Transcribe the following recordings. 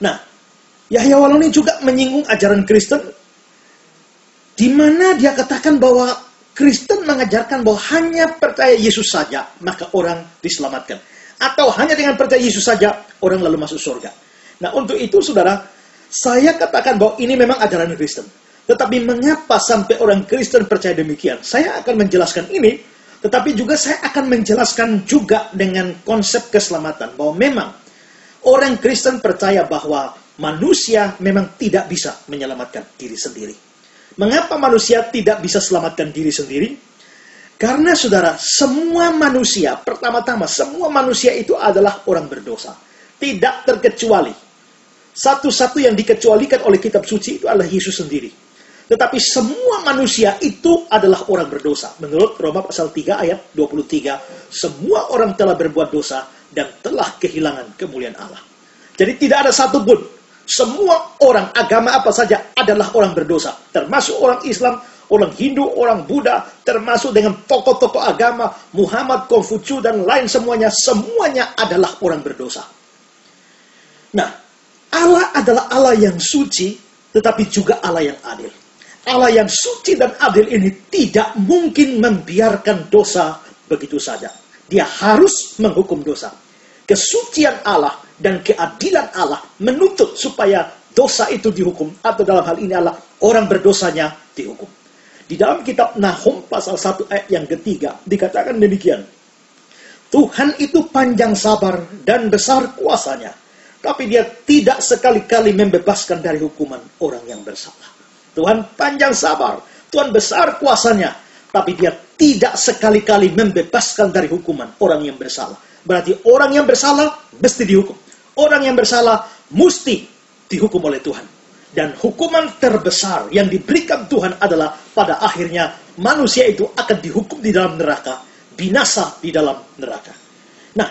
Nah, Yahya Waloni juga menyinggung ajaran Kristen, di mana dia katakan bahwa Kristen mengajarkan bahwa hanya percaya Yesus saja, maka orang diselamatkan. Atau hanya dengan percaya Yesus saja, orang lalu masuk surga. Nah, untuk itu, saudara, saya katakan bahwa ini memang ajaran Kristen. Tetapi mengapa sampai orang Kristen percaya demikian? Saya akan menjelaskan ini, tetapi juga saya akan menjelaskan juga dengan konsep keselamatan. Bahwa memang orang Kristen percaya bahwa manusia memang tidak bisa menyelamatkan diri sendiri. Mengapa manusia tidak bisa selamatkan diri sendiri? Karena saudara, semua manusia, pertama-tama, semua manusia itu adalah orang berdosa. Tidak terkecuali. Satu-satu yang dikecualikan oleh kitab suci itu adalah Yesus sendiri. Tetapi semua manusia itu adalah orang berdosa. Menurut Roma pasal 3 ayat 23, semua orang telah berbuat dosa dan telah kehilangan kemuliaan Allah. Jadi tidak ada satupun. Semua orang, agama apa saja adalah orang berdosa. Termasuk orang Islam, orang Hindu, orang Buddha, termasuk dengan tokoh-tokoh agama, Muhammad, Konfusius, dan lain semuanya. Semuanya adalah orang berdosa. Nah, Allah adalah Allah yang suci, tetapi juga Allah yang adil. Allah yang suci dan adil ini tidak mungkin membiarkan dosa begitu saja. Dia harus menghukum dosa. Kesucian Allah dan keadilan Allah menuntut supaya dosa itu dihukum. Atau dalam hal ini adalah orang berdosanya dihukum. Di dalam kitab Nahum pasal 1 ayat yang ketiga dikatakan demikian. Tuhan itu panjang sabar dan besar kuasanya. Tapi dia tidak sekali-kali membebaskan dari hukuman orang yang bersalah. Tuhan panjang sabar. Tuhan besar kuasanya. Tapi dia tidak sekali-kali membebaskan dari hukuman orang yang bersalah. Berarti orang yang bersalah mesti dihukum. Orang yang bersalah mesti dihukum oleh Tuhan. Dan hukuman terbesar yang diberikan Tuhan adalah pada akhirnya manusia itu akan dihukum di dalam neraka. Binasa di dalam neraka. Nah,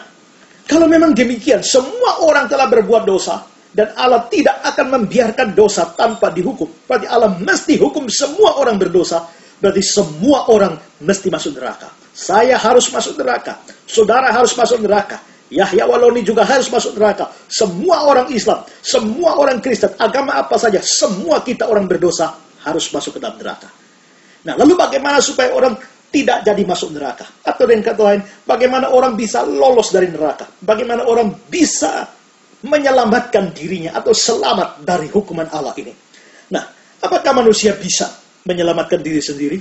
kalau memang demikian, semua orang telah berbuat dosa. Dan Allah tidak akan membiarkan dosa tanpa dihukum. Berarti Allah mesti hukum semua orang berdosa. Berarti semua orang mesti masuk neraka. Saya harus masuk neraka. Saudara harus masuk neraka. Yahya Waloni juga harus masuk neraka. Semua orang Islam, semua orang Kristen, agama apa saja, semua kita orang berdosa harus masuk ke dalam neraka. Nah, lalu bagaimana supaya orang tidak jadi masuk neraka? Atau dengan kata lain, bagaimana orang bisa lolos dari neraka? Bagaimana orang bisa menyelamatkan dirinya atau selamat dari hukuman Allah ini? Nah, apakah manusia bisa menyelamatkan diri sendiri?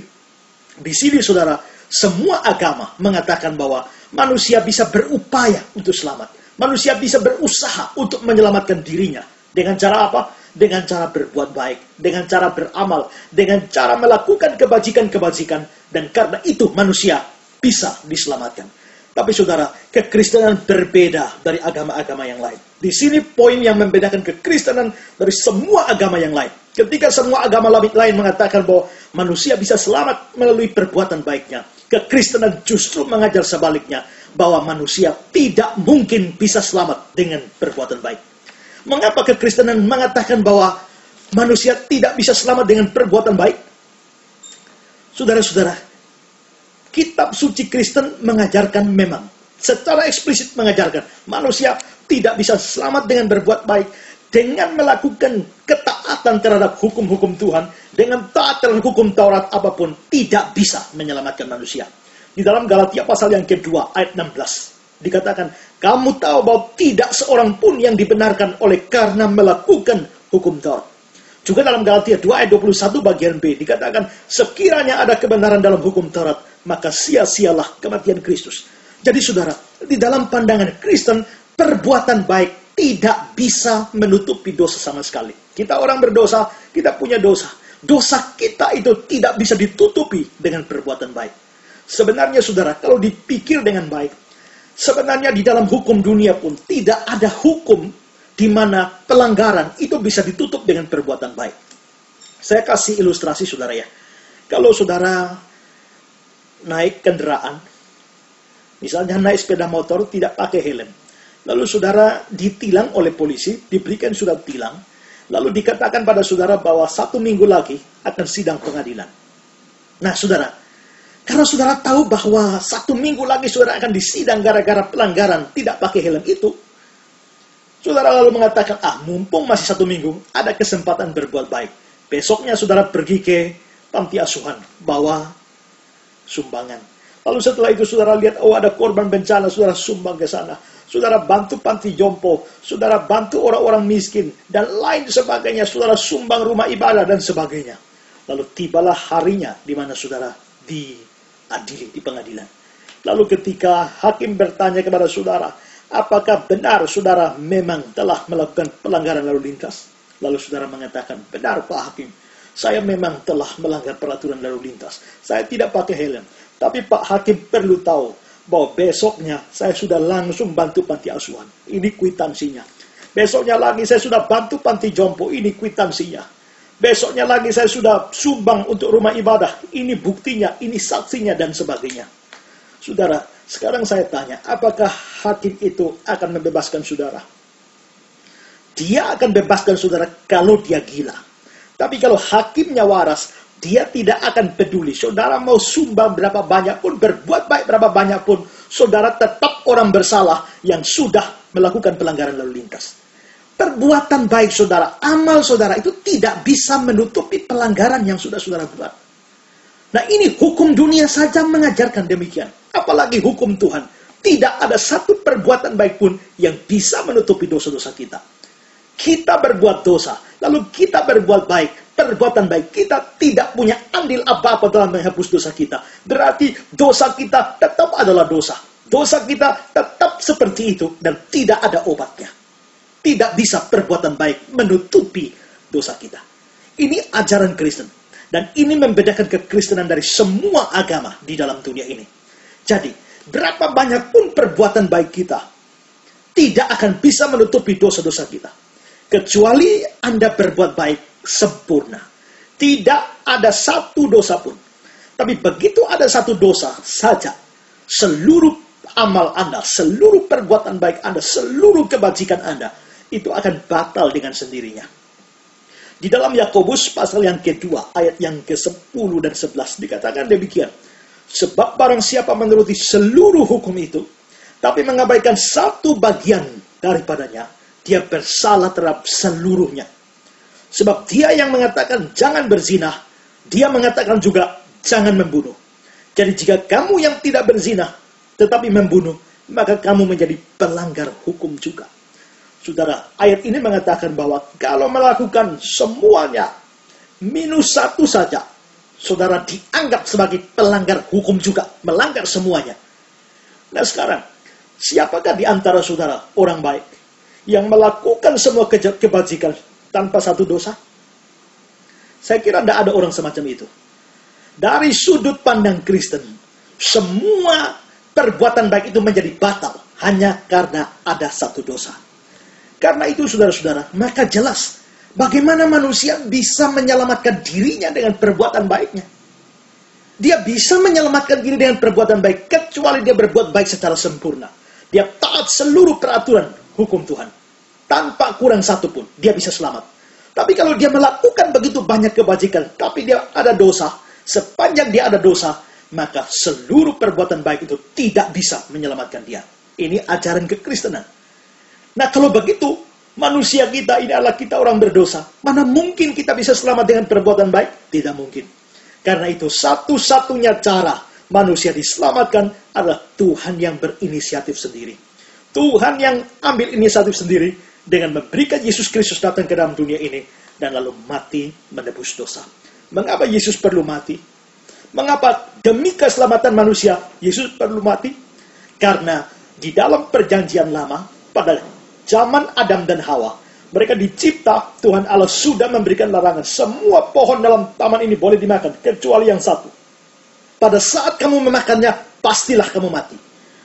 Di sini, saudara, semua agama mengatakan bahwa manusia bisa berupaya untuk selamat. Manusia bisa berusaha untuk menyelamatkan dirinya. Dengan cara apa? Dengan cara berbuat baik. Dengan cara beramal. Dengan cara melakukan kebajikan-kebajikan. Dan karena itu manusia bisa diselamatkan. Tapi saudara, kekristenan berbeda dari agama-agama yang lain. Di sini poin yang membedakan kekristenan dari semua agama yang lain. Ketika semua agama lain mengatakan bahwa manusia bisa selamat melalui perbuatan baiknya, kekristenan justru mengajar sebaliknya, bahwa manusia tidak mungkin bisa selamat dengan perbuatan baik. Mengapa kekristenan mengatakan bahwa manusia tidak bisa selamat dengan perbuatan baik? Saudara-saudara, kitab suci Kristen mengajarkan memang, secara eksplisit mengajarkan, manusia tidak bisa selamat dengan berbuat baik, dengan melakukan ketaatan terhadap hukum-hukum Tuhan, dengan taat terhadap hukum Taurat apapun, tidak bisa menyelamatkan manusia. Di dalam Galatia pasal yang kedua, ayat 16, dikatakan, kamu tahu bahwa tidak seorang pun yang dibenarkan oleh karena melakukan hukum Taurat. Juga dalam Galatia 2 ayat 21 bagian B, dikatakan, sekiranya ada kebenaran dalam hukum Taurat, maka sia-sialah kematian Kristus. Jadi saudara, di dalam pandangan Kristen, perbuatan baik tidak bisa menutupi dosa sama sekali. Kita orang berdosa, kita punya dosa. Dosa kita itu tidak bisa ditutupi dengan perbuatan baik. Sebenarnya saudara, kalau dipikir dengan baik, sebenarnya di dalam hukum dunia pun tidak ada hukum di mana pelanggaran itu bisa ditutup dengan perbuatan baik. Saya kasih ilustrasi saudara ya. Kalau saudara naik kendaraan, misalnya naik sepeda motor tidak pakai helm, lalu saudara ditilang oleh polisi, diberikan surat tilang, lalu dikatakan pada saudara bahwa 1 minggu lagi akan sidang pengadilan. Nah saudara, karena saudara tahu bahwa 1 minggu lagi saudara akan disidang gara-gara pelanggaran tidak pakai helm itu, Saudara lalu mengatakan, mumpung masih 1 minggu, ada kesempatan berbuat baik. Besoknya saudara pergi ke panti asuhan, bawa sumbangan. Lalu setelah itu saudara lihat, ada korban bencana, saudara sumbang ke sana. Saudara bantu panti jompo, saudara bantu orang-orang miskin, dan lain sebagainya. Saudara sumbang rumah ibadah dan sebagainya. Lalu tibalah harinya di mana saudara diadili di pengadilan. Lalu ketika hakim bertanya kepada saudara, apakah benar saudara memang telah melakukan pelanggaran lalu lintas? Lalu saudara mengatakan, benar Pak Hakim, saya memang telah melanggar peraturan lalu lintas. Saya tidak pakai helm. Tapi Pak Hakim perlu tahu bahwa besoknya saya sudah langsung bantu panti asuhan. Ini kwitansinya. Besoknya lagi saya sudah bantu panti jompo. Ini kwitansinya. Besoknya lagi saya sudah sumbang untuk rumah ibadah. Ini buktinya, ini saksinya dan sebagainya. Saudara, sekarang saya tanya, apakah hakim itu akan membebaskan saudara? Dia akan bebaskan saudara kalau dia gila. Tapi kalau hakimnya waras, dia tidak akan peduli. Saudara mau sumbang berapa banyak pun, berbuat baik berapa banyak pun, saudara tetap orang bersalah yang sudah melakukan pelanggaran lalu lintas. Perbuatan baik saudara, amal saudara itu tidak bisa menutupi pelanggaran yang sudah saudara buat. Nah ini hukum dunia saja mengajarkan demikian. Apalagi hukum Tuhan. Tidak ada satu perbuatan baik pun yang bisa menutupi dosa-dosa kita. Kita berbuat dosa, lalu kita berbuat baik. Perbuatan baik kita tidak punya andil apa-apa dalam menghapus dosa kita. Berarti dosa kita tetap adalah dosa. Dosa kita tetap seperti itu dan tidak ada obatnya. Tidak bisa perbuatan baik menutupi dosa kita. Ini ajaran Kristen. Dan ini membedakan kekristenan dari semua agama di dalam dunia ini. Jadi, berapa banyak pun perbuatan baik kita tidak akan bisa menutupi dosa-dosa kita. Kecuali Anda berbuat baik sempurna. Tidak ada satu dosa pun. Tapi begitu ada satu dosa saja, seluruh amal Anda, seluruh perbuatan baik Anda, seluruh kebajikan Anda, itu akan batal dengan sendirinya. Di dalam Yakobus pasal yang kedua, ayat yang ke-10 dan 11, dikatakan demikian. Sebab barang siapa menuruti seluruh hukum itu, tapi mengabaikan satu bagian daripadanya, dia bersalah terhadap seluruhnya. Sebab dia yang mengatakan jangan berzina, dia mengatakan juga jangan membunuh. Jadi jika kamu yang tidak berzina, tetapi membunuh, maka kamu menjadi pelanggar hukum juga. Saudara, ayat ini mengatakan bahwa kalau melakukan semuanya minus satu saja, saudara dianggap sebagai pelanggar hukum juga, melanggar semuanya. Nah sekarang, siapakah di antara saudara orang baik yang melakukan semua kebajikan tanpa satu dosa? Saya kira tidak ada orang semacam itu. Dari sudut pandang Kristen, semua perbuatan baik itu menjadi batal hanya karena ada satu dosa. Karena itu saudara-saudara, maka jelas bagaimana manusia bisa menyelamatkan dirinya dengan perbuatan baiknya. Dia bisa menyelamatkan diri dengan perbuatan baik kecuali dia berbuat baik secara sempurna. Dia taat seluruh peraturan hukum Tuhan. Tanpa kurang satu pun, dia bisa selamat. Tapi kalau dia melakukan begitu banyak kebajikan, tapi dia ada dosa, sepanjang dia ada dosa, maka seluruh perbuatan baik itu tidak bisa menyelamatkan dia. Ini ajaran kekristenan. Nah kalau begitu, manusia kita ini adalah kita orang berdosa. Mana mungkin kita bisa selamat dengan perbuatan baik? Tidak mungkin. Karena itu satu-satunya cara manusia diselamatkan adalah Tuhan yang berinisiatif sendiri. Tuhan yang ambil inisiatif sendiri dengan memberikan Yesus Kristus datang ke dalam dunia ini dan lalu mati menebus dosa. Mengapa Yesus perlu mati? Mengapa demi keselamatan manusia Yesus perlu mati? Karena di dalam perjanjian lama pada zaman Adam dan Hawa, mereka dicipta, Tuhan Allah sudah memberikan larangan. Semua pohon dalam taman ini boleh dimakan, kecuali yang satu. Pada saat kamu memakannya, pastilah kamu mati.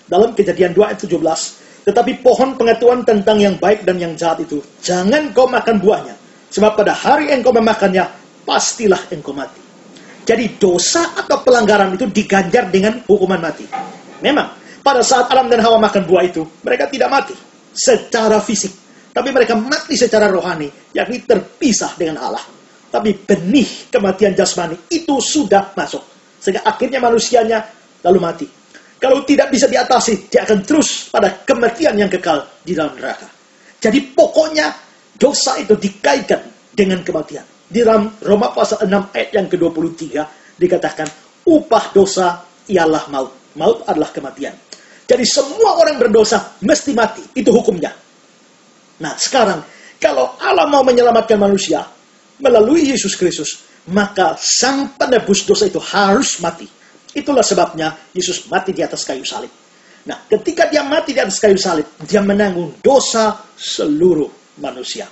Dalam Kejadian 2 ayat 17, tetapi pohon pengetahuan tentang yang baik dan yang jahat itu, jangan kau makan buahnya. Sebab pada hari engkau memakannya, pastilah engkau mati. Jadi dosa atau pelanggaran itu diganjar dengan hukuman mati. Memang, pada saat Adam dan Hawa makan buah itu, mereka tidak mati secara fisik, tapi mereka mati secara rohani, yakni terpisah dengan Allah. Tapi benih kematian jasmani itu sudah masuk, sehingga akhirnya manusianya lalu mati. Kalau tidak bisa diatasi, dia akan terus pada kematian yang kekal di dalam neraka. Jadi pokoknya dosa itu dikaitkan dengan kematian. Di dalam Roma pasal 6 ayat yang ke-23 dikatakan, upah dosa ialah maut. Maut adalah kematian. Jadi semua orang berdosa mesti mati. Itu hukumnya. Nah sekarang, kalau Allah mau menyelamatkan manusia melalui Yesus Kristus, maka sang penebus dosa itu harus mati. Itulah sebabnya Yesus mati di atas kayu salib. Nah, ketika dia mati di atas kayu salib, dia menanggung dosa seluruh manusia.